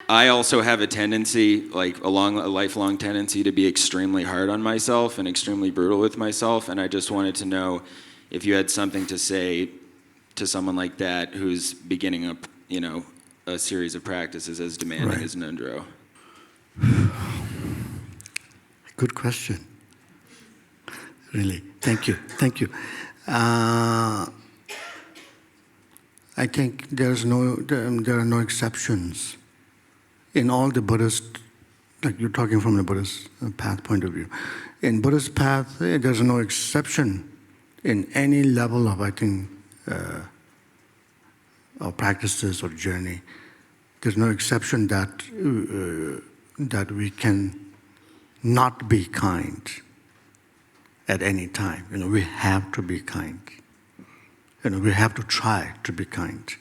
I also have a tendency, like a lifelong tendency, to be extremely hard on myself and extremely brutal with myself. And I just wanted to know if you had something to say to someone like that who's beginning a series of practices as demanding as Nundro. Good question. Really, thank you. I think there are no exceptions in all the Buddhist, like you're talking from the Buddhist path point of view. In Buddhist path, there's no exception in any level of, I think, of practices or journey. There's no exception that we can not be kind at any time. We have to be kind. We have to try to be kind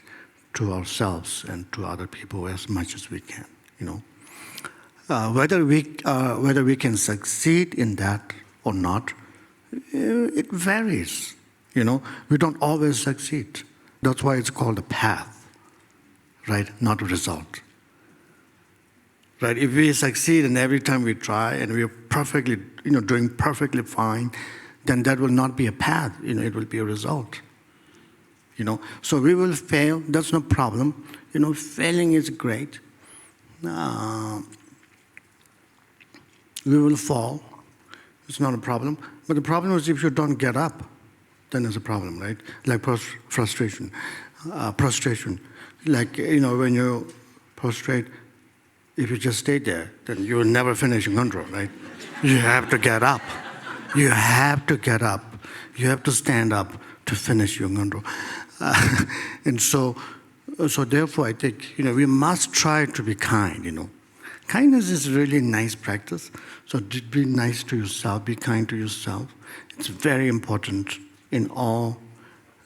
to ourselves and to other people as much as we can. Whether we can succeed in that or not, it varies. We don't always succeed. That's why it's called a path, right? Not a result. Right? If we succeed and every time we try and we are perfectly, doing perfectly fine, then that will not be a path. It will be a result. So we will fail. That's no problem. Failing is great. We will fall. It's not a problem. But the problem is if you don't get up, then there's a problem, right? Like prostration. Like, when you prostrate, if you just stay there, then you will never finish Ngondro, right? You have to get up. You have to get up. You have to stand up to finish your Ngondro. And so therefore, I think, we must try to be kind, Kindness is really nice practice. So be nice to yourself, be kind to yourself. It's very important in all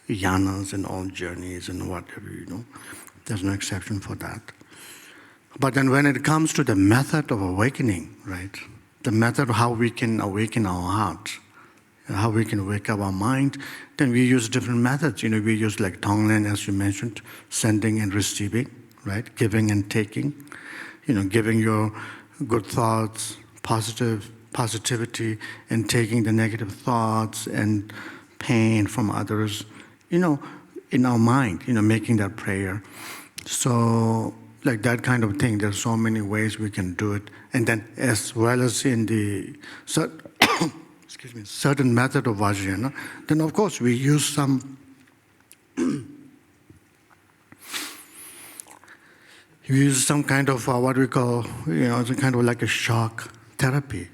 yanas and all journeys and whatever, There's no exception for that. But then when it comes to the method of awakening, right? The method of how we can awaken our heart, how we can wake up our mind, then we use different methods. We use like Tonglen, as you mentioned, sending and receiving, right? Giving and taking. Giving your good thoughts, positivity, and taking the negative thoughts and pain from others, in our mind, making that prayer. So, like that kind of thing, there's so many ways we can do it. And then as well as in the certain method of Vajrayana, then of course we use some kind of what we call, it's kind of like a shock therapy,